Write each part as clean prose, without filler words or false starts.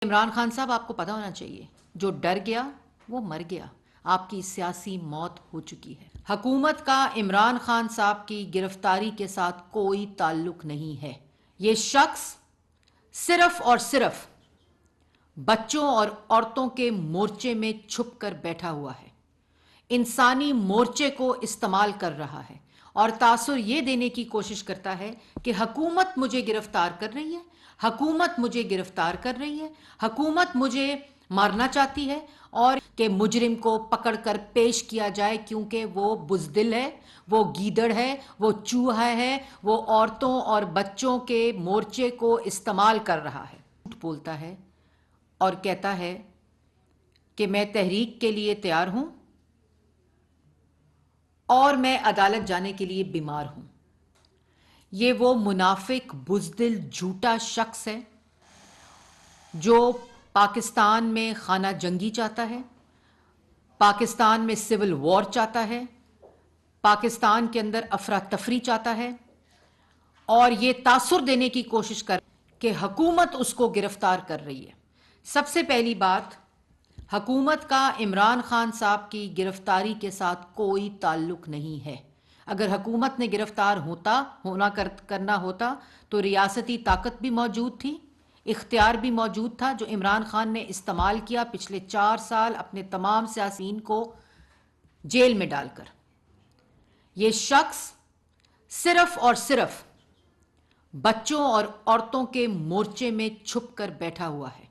عمران خان صاحب آپ کو پتہ ہونا چاہیے جو ڈر گیا وہ مر گیا. آپ کی سیاسی موت ہو چکی ہے. حکومت کا عمران خان صاحب کی گرفتاری کے ساتھ کوئی تعلق نہیں ہے. یہ شخص صرف اور صرف بچوں اور عورتوں کے مورچے میں چھپ کر بیٹھا ہوا ہے. انسانی مورچے کو استعمال کر رہا ہے اور تاثر یہ دینے کی کوشش کرتا ہے کہ حکومت مجھے گرفتار کر رہی ہے، حکومت مجھے گرفتار کر رہی ہے، حکومت مجھے مارنا چاہتی ہے، اور کہ مجرم کو پکڑ کر پیش کیا جائے کیونکہ وہ بزدل ہے، وہ گیدڑ ہے، وہ چوہا ہے، وہ عورتوں اور بچوں کے مورچے کو استعمال کر رہا ہے. جھوٹ بولتا ہے اور کہتا ہے کہ میں تحریک کے لیے تیار ہوں اور میں عدالت جانے کے لیے بیمار ہوں. یہ وہ منافق بزدل جھوٹا شخص ہے جو پاکستان میں خانہ جنگی چاہتا ہے، پاکستان میں سول وار چاہتا ہے، پاکستان کے اندر افراتفری چاہتا ہے، اور یہ تاثر دینے کی کوشش کر کہ حکومت اس کو گرفتار کر رہی ہے. سب سے پہلی بات، حکومت کا عمران خان صاحب کی گرفتاری کے ساتھ کوئی تعلق نہیں ہے. اگر حکومت نے گرفتار کرنا ہوتا تو ریاستی طاقت بھی موجود تھی، اختیار بھی موجود تھا، جو عمران خان نے استعمال کیا پچھلے 4 سال اپنے تمام سیاسیین کو جیل میں ڈال کر. یہ شخص صرف اور صرف بچوں اور عورتوں کے مورچے میں چھپ کر بیٹھا ہوا ہے،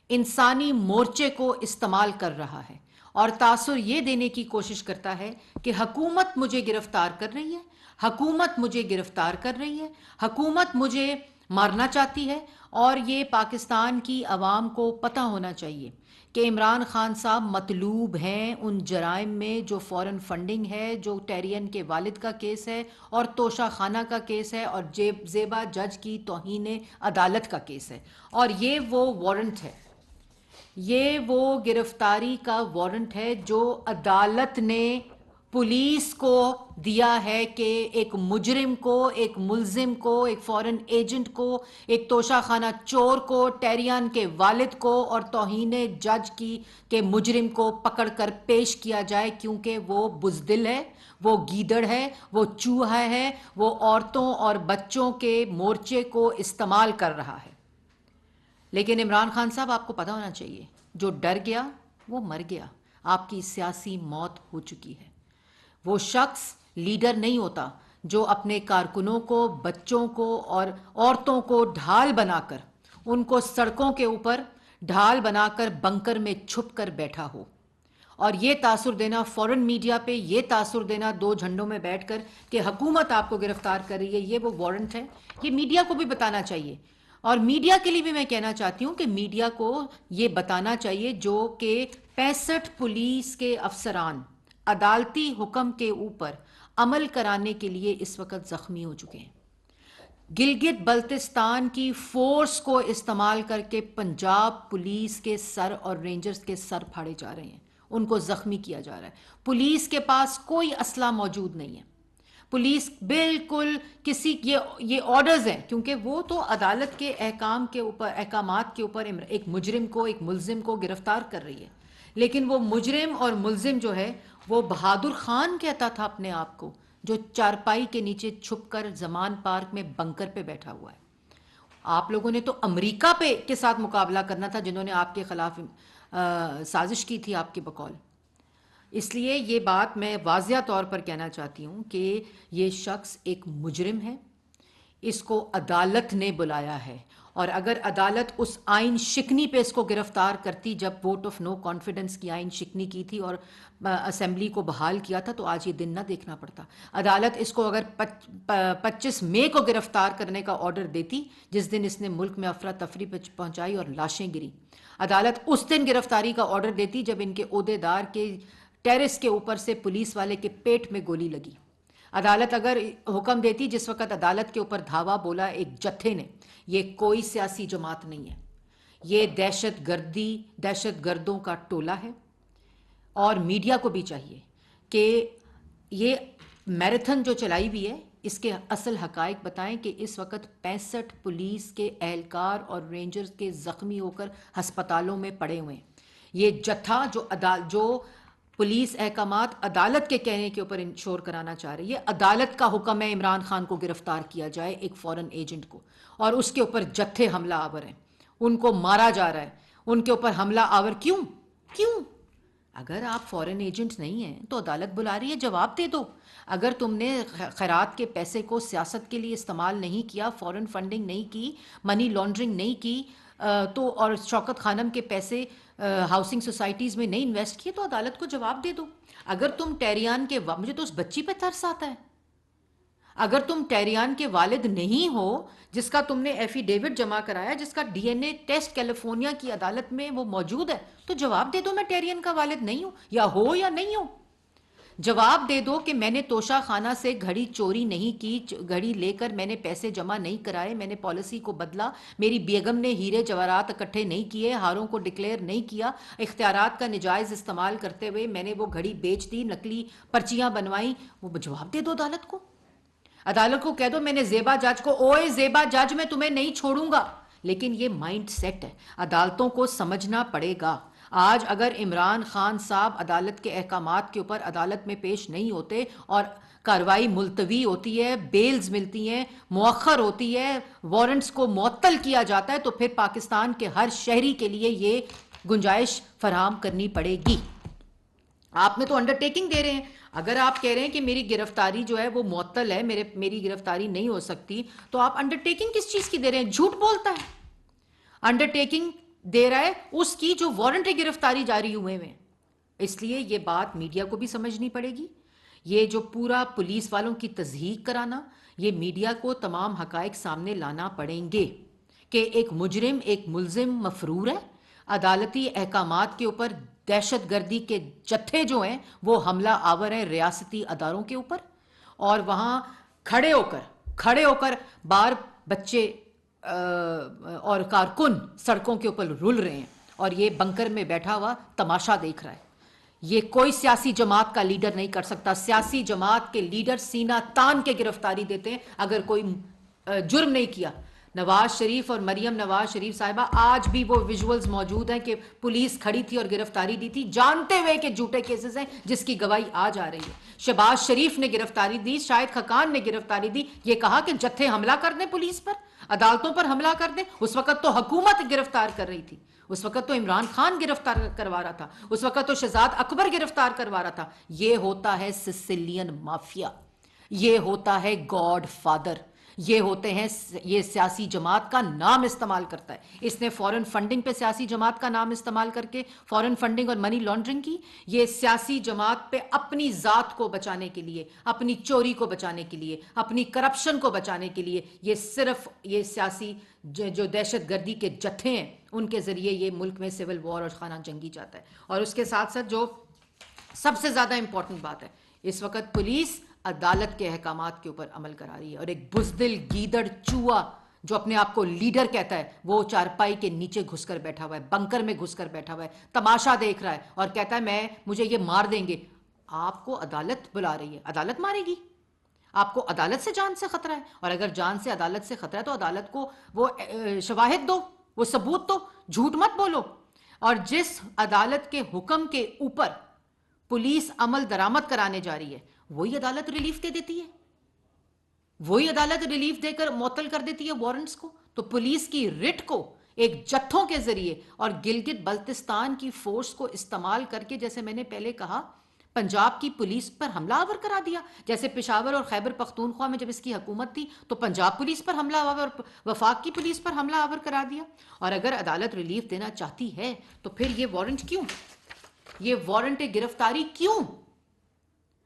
انسانی مورچے کو استعمال کر رہا ہے اور تاثر یہ دینے کی کوشش کرتا ہے کہ حکومت مجھے گرفتار کر رہی ہے، حکومت مجھے گرفتار کر رہی ہے، حکومت مجھے مارنا چاہتی ہے. اور یہ پاکستان کی عوام کو پتہ ہونا چاہیے کہ عمران خان صاحب مطلوب ہیں ان جرائم میں جو فورن فنڈنگ ہے، جو ٹیرین کے والد کا کیس ہے، اور توشہ خانہ کا کیس ہے، اور زیبا جج کی توہین عدالت کا کیس ہے. اور یہ وہ وارنٹ ہے، یہ وہ گرفتاری کا وارنٹ ہے جو عدالت نے پولیس کو دیا ہے کہ ایک مجرم کو، ایک ملزم کو، ایک فورن ایجنٹ کو، ایک توشہ خانہ چور کو، ٹیریان کے والد کو اور توہین جج کی کہ مجرم کو پکڑ کر پیش کیا جائے کیونکہ وہ بزدل ہے، وہ گیدڑ ہے، وہ چوہا ہے، وہ عورتوں اور بچوں کے مورچے کو استعمال کر رہا ہے. لیکن عمران خان صاحب آپ کو پتہ ہونا چاہیے جو ڈر گیا وہ مر گیا. آپ کی سیاسی موت ہو چکی ہے. وہ شخص لیڈر نہیں ہوتا جو اپنے کارکنوں کو، بچوں کو اور عورتوں کو ڈھال بنا کر، ان کو سڑکوں کے اوپر ڈھال بنا کر بنکر میں چھپ کر بیٹھا ہو اور یہ تاثر دینا فورن میڈیا پہ، یہ تاثر دینا دو جھنڈوں میں بیٹھ کر کہ حکومت آپ کو گرفتار کر رہی ہے. یہ وہ وارنٹ ہے. یہ میڈیا کو بھی بتانا چاہیے، اور میڈیا کے لیے بھی میں کہنا چاہتی ہوں کہ میڈیا کو یہ بتانا چاہیے جو کہ 65 پولیس کے افسران عدالتی حکم کے اوپر عمل کرانے کے لیے اس وقت زخمی ہو چکے ہیں. گلگت بلتستان کی فورس کو استعمال کر کے پنجاب پولیس کے سر اور رینجرز کے سر پھاڑے جا رہے ہیں، ان کو زخمی کیا جا رہا ہے. پولیس کے پاس کوئی اسلحہ موجود نہیں ہے. پولیس بالکل یہ آرڈرز ہیں کیونکہ وہ تو عدالت کے احکامات کے اوپر ایک مجرم کو، ایک ملزم کو گرفتار کر رہی ہے. لیکن وہ مجرم اور ملزم جو ہے وہ بہادر خان کہتا تھا اپنے آپ کو، جو چارپائی کے نیچے چھپ کر زمان پارک میں بنکر پہ بیٹھا ہوا ہے. آپ لوگوں نے تو امریکہ کے ساتھ مقابلہ کرنا تھا جنہوں نے آپ کے خلاف سازش کی تھی آپ کے بقول. اس لیے یہ بات میں واضح طور پر کہنا چاہتی ہوں کہ یہ شخص ایک مجرم ہے. اس کو عدالت نے بلایا ہے، اور اگر عدالت اس آئین شکنی پہ اس کو گرفتار کرتی جب ووٹ آف نو کانفیڈنس کی آئین شکنی کی تھی اور اسمبلی کو بحال کیا تھا تو آج یہ دن نہ دیکھنا پڑتا. عدالت اس کو اگر 25 مئی کو گرفتار کرنے کا آرڈر دیتی، جس دن اس نے ملک میں افراتفری پہنچائی اور لاشیں گری، عدالت اس دن گرفتاری کا آرڈر دیتی جب ان کے عہدیدار کے ٹیرس کے اوپر سے پولیس والے کے پیٹ میں گولی لگی. عدالت اگر حکم دیتی جس وقت عدالت کے اوپر دھاوا بولا ایک جتھے نے، یہ کوئی سیاسی جماعت نہیں ہے، یہ دہشت گردوں کا ٹولہ ہے. اور میڈیا کو بھی چاہیے کہ یہ میراتھن جو چلائی ہوئی ہے اس کے اصل حقائق بتائیں کہ اس وقت 65 پولیس کے اہلکار اور رینجرز کے زخمی ہو کر ہسپتالوں میں پڑے ہوئے ہیں. یہ جتھا جو پولیس احکامات عدالت کے کہنے کے اوپر انشور کرانا چاہ رہی ہے، عدالت کا حکم ہے عمران خان کو گرفتار کیا جائے، ایک فورن ایجنٹ کو، اور اس کے اوپر جتھے حملہ آور ہیں، ان کو مارا جا رہا ہے، ان کے اوپر حملہ آور کیوں؟ اگر آپ فورن ایجنٹ نہیں ہیں تو عدالت بلا رہی ہے، جواب دے دو. اگر تم نے خیرات کے پیسے کو سیاست کے لیے استعمال نہیں کیا، فورن فنڈنگ نہیں کی، منی لانڈرنگ نہیں کی، تو اور شوکت خانم کے پیسے ہاؤسنگ سوسائٹیز میں نہیں انویسٹ کیے، تو عدالت کو جواب دے دو. اگر تم ٹیریان کے مجھے تو اس بچی پہ ترس آتا ہے. اگر تم ٹیریان کے والد نہیں ہو، جس کا تم نے ایفیڈیوٹ جمع کرایا، جس کا D N A test California کی عدالت میں وہ موجود ہے، تو جواب دے دو میں ٹیرین کا والد نہیں ہوں، یا نہیں ہوں. جواب دے دو کہ میں نے توشہ خانہ سے گھڑی چوری نہیں کی، گھڑی لے کر میں نے پیسے جمع نہیں کرائے، میں نے پالیسی کو بدلا، میری بیگم نے ہیرے جواہرات اکٹھے نہیں کیے، ہاروں کو ڈکلیئر نہیں کیا، اختیارات کا نجائز استعمال کرتے ہوئے میں نے وہ گھڑی بیچ دی، نقلی پرچیاں بنوائیں. وہ جواب دے دو عدالت کو. عدالت کو کہہ دو میں نے زیبا جج کو، اوئے زیبا جج میں تمہیں نہیں چھوڑوں گا. لیکن یہ مائنڈ سیٹ ہے، عدالتوں کو سمجھنا پڑے گا. آج اگر عمران خان صاحب عدالت کے احکامات کے اوپر عدالت میں پیش نہیں ہوتے اور کارروائی ملتوی ہوتی ہے، بیلز ملتی ہیں، مؤخر ہوتی ہے، وارنٹس کو معطل کیا جاتا ہے، تو پھر پاکستان کے ہر شہری کے لیے یہ گنجائش فراہم کرنی پڑے گی. آپ میں تو انڈرٹیکنگ دے رہے ہیں. اگر آپ کہہ رہے ہیں کہ میری گرفتاری جو ہے وہ معطل ہے، میری گرفتاری نہیں ہو سکتی، تو آپ انڈرٹیکنگ کس چیز کی دے رہے ہیں؟ جھوٹ بولتا ہے. انڈرٹیکنگ دے رہا ہے اس کی جو وارنٹ گرفتاری جاری ہوئے ہیں. اس لیے یہ بات میڈیا کو بھی سمجھنی پڑے گی. یہ جو پورا پولیس والوں کی تضحیق کرانا، یہ میڈیا کو تمام حقائق سامنے لانا پڑیں گے کہ ایک مجرم، ایک ملزم مفرور ہے. عدالتی احکامات کے اوپر دہشت گردی کے جتھے جو ہیں وہ حملہ آور ہیں ریاستی اداروں کے اوپر، اور وہاں کھڑے ہو کر بار بچے اور کارکن سڑکوں کے اوپر رول رہے ہیں، اور یہ بنکر میں بیٹھا ہوا تماشا دیکھ رہا ہے. یہ کوئی سیاسی جماعت کا لیڈر نہیں کر سکتا. سیاسی جماعت کے لیڈر سینہ تان کے گرفتاری دیتے ہیں اگر کوئی جرم نہیں کیا. نواز شریف اور مریم نواز شریف صاحبہ، آج بھی وہ ویژولز موجود ہیں کہ پولیس کھڑی تھی اور گرفتاری دی تھی، جانتے ہوئے کہ جھوٹے کیسز ہیں، جس کی گواہی آج آ رہی ہے. شہباز شریف نے گرفتاری دی، شاہد خاقان نے گرفتاری دی، یہ کہا کہ جتھے حملہ کر دیں پولیس پر، عدالتوں پر حملہ کر دیں. اس وقت تو حکومت گرفتار کر رہی تھی، اس وقت تو عمران خان گرفتار کروا رہا تھا، اس وقت تو شہزاد اکبر گرفتار کروا رہا تھا. یہ ہوتا ہے سسلین مافیا، یہ ہوتا ہے گاڈ فادر، یہ ہوتے ہیں، یہ سیاسی جماعت کا نام استعمال کرتا ہے. اس نے فورن فنڈنگ پہ سیاسی جماعت کا نام استعمال کر کے فورن فنڈنگ اور منی لانڈرنگ کی. یہ سیاسی جماعت پہ اپنی ذات کو بچانے کے لیے، اپنی چوری کو بچانے کے لیے، اپنی کرپشن کو بچانے کے لیے، یہ صرف یہ سیاسی جو دہشت گردی کے جتھے ہیں ان کے ذریعے یہ ملک میں سول وار اور خانہ جنگی جاتا ہے. اور اس کے ساتھ ساتھ جو سب سے زیادہ امپورٹنٹ بات ہے، اس وقت پولیس عدالت کے احکامات کے اوپر عمل کرا رہی ہے، اور ایک بزدل گیدڑ چوہا جو اپنے آپ کو لیڈر کہتا ہے، وہ چارپائی کے نیچے گھس کر بیٹھا ہوا ہے، بنکر میں گھس کر بیٹھا ہوا ہے، تماشا دیکھ رہا ہے اور کہتا ہے مجھے یہ مار دیں گے. آپ کو عدالت بلا رہی ہے، عدالت مارے گی. آپ کو عدالت سے جان سے خطرہ ہے، اور اگر جان سے عدالت سے خطرہ ہے تو عدالت کو وہ شواہد دو، وہ ثبوت دو، جھوٹ مت بولو. اور جس عدالت کے حکم کے اوپر پولیس عمل درآمد کرانے جا رہی ہے، وہی عدالت ریلیف دے دیتی ہے، وہی عدالت ریلیف دے کر معطل کر دیتی ہے وارنٹس کو. تو پولیس کی رٹ کو ایک جتھوں کے ذریعے اور گلگت بلتستان کی فورس کو استعمال کر کے، جیسے میں نے پہلے کہا، پنجاب کی پولیس پر حملہ آور کرا دیا. جیسے پشاور اور خیبر پختونخوا میں جب اس کی حکومت تھی تو پنجاب پولیس پر حملہ آور اور وفاق کی پولیس پر حملہ آور کرا دیا. اور اگر عدالت ریلیف دینا چاہتی ہے تو پھر یہ وارنٹ کیوں، یہ وارنٹ گرفتاری کیوں؟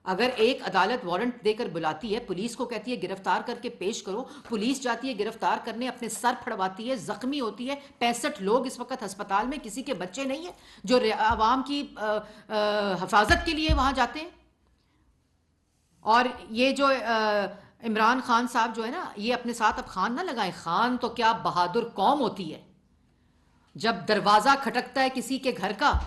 اگر ایک عدالت وارنٹ دے کر بلاتی ہے، پولیس کو کہتی ہے گرفتار کر کے پیش کرو، پولیس جاتی ہے گرفتار کرنے، اپنے سر پھڑواتی ہے، زخمی ہوتی ہے. 65 لوگ اس وقت ہسپتال میں، کسی کے بچے نہیں ہیں جو عوام کی حفاظت کے لیے وہاں جاتے ہیں. اور یہ جو عمران خان صاحب جو ہے نا، یہ اپنے ساتھ اب خان نہ لگائیں. خان تو کیا بہادر قوم ہوتی ہے. جب دروازہ کھٹکتا ہے کسی کے گھر کا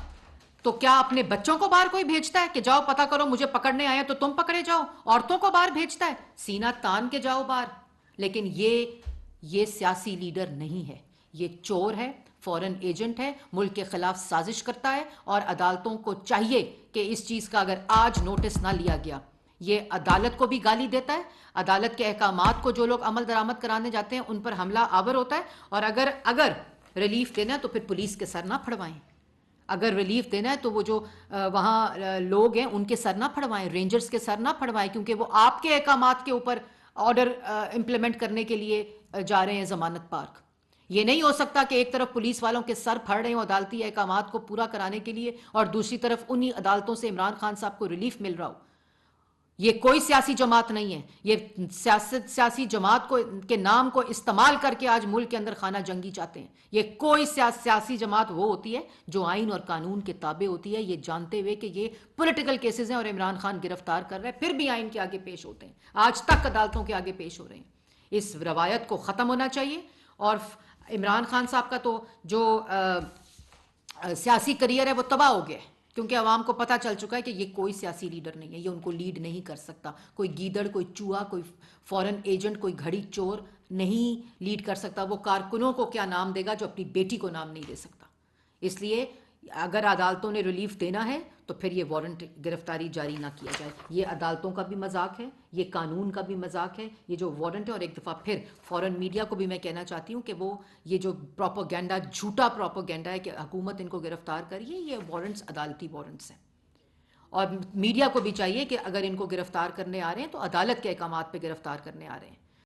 تو کیا اپنے بچوں کو باہر کوئی بھیجتا ہے کہ جاؤ پتہ کرو مجھے پکڑنے آئے تو تم پکڑے جاؤ؟ عورتوں کو باہر بھیجتا ہے سینہ تان کے جاؤ باہر؟ لیکن یہ سیاسی لیڈر نہیں ہے، یہ چور ہے، فورن ایجنٹ ہے، ملک کے خلاف سازش کرتا ہے، اور عدالتوں کو چاہیے کہ اس چیز کا اگر آج نوٹس نہ لیا گیا، یہ عدالت کو بھی گالی دیتا ہے، عدالت کے احکامات کو جو لوگ عمل درآمد کرانے جاتے ہیں ان پر حملہ آور ہوتا ہے، اور اگر ریلیف دینا ہے تو پھر پولیس کے سر نہ پھڑوائیں، اگر ریلیف دینا ہے تو وہ جو وہاں لوگ ہیں ان کے سر نہ پھڑوائیں، رینجرز کے سر نہ پھڑوائیں، کیونکہ وہ آپ کے احکامات کے اوپر آرڈر امپلیمنٹ کرنے کے لیے جا رہے ہیں ضمانت پارک۔ یہ نہیں ہو سکتا کہ ایک طرف پولیس والوں کے سر پھڑ رہے ہیں عدالتی احکامات کو پورا کرانے کے لیے، اور دوسری طرف انہی عدالتوں سے عمران خان صاحب کو ریلیف مل رہا ہو۔ یہ کوئی سیاسی جماعت نہیں ہے، یہ سیاسی جماعت کو کے نام کو استعمال کر کے آج ملک کے اندر خانہ جنگی چاہتے ہیں۔ یہ کوئی سیاسی جماعت وہ ہوتی ہے جو آئین اور قانون کے تابع ہوتی ہے، یہ جانتے ہوئے کہ یہ پولیٹیکل کیسز ہیں اور عمران خان گرفتار کر رہے ہیں، پھر بھی آئین کے آگے پیش ہوتے ہیں، آج تک عدالتوں کے آگے پیش ہو رہے ہیں۔ اس روایت کو ختم ہونا چاہیے، اور عمران خان صاحب کا تو جو سیاسی کریئر ہے وہ تباہ ہو گیا ہے، کیونکہ عوام کو پتہ چل چکا ہے کہ یہ کوئی سیاسی لیڈر نہیں ہے، یہ ان کو لیڈ نہیں کر سکتا، کوئی گیدڑ، کوئی چوہا، کوئی فورن ایجنٹ، کوئی گھڑی چور نہیں لیڈ کر سکتا۔ وہ کارکنوں کو کیا نام دے گا جو اپنی بیٹی کو نام نہیں دے سکتا؟ اس لیے اگر عدالتوں نے ریلیف دینا ہے تو پھر یہ وارنٹ گرفتاری جاری نہ کیا جائے۔ یہ عدالتوں کا بھی مذاق ہے، یہ قانون کا بھی مذاق ہے، یہ جو وارنٹ ہے۔ اور ایک دفعہ پھر فورن میڈیا کو بھی میں کہنا چاہتی ہوں کہ وہ یہ جو پروپیگنڈا، جھوٹا پروپیگنڈا ہے کہ حکومت ان کو گرفتار کریے، یہ وارنٹس عدالتی وارنٹس ہیں، اور میڈیا کو بھی چاہیے کہ اگر ان کو گرفتار کرنے آ رہے ہیں تو عدالت کے احکامات پہ گرفتار کرنے آ رہے ہیں۔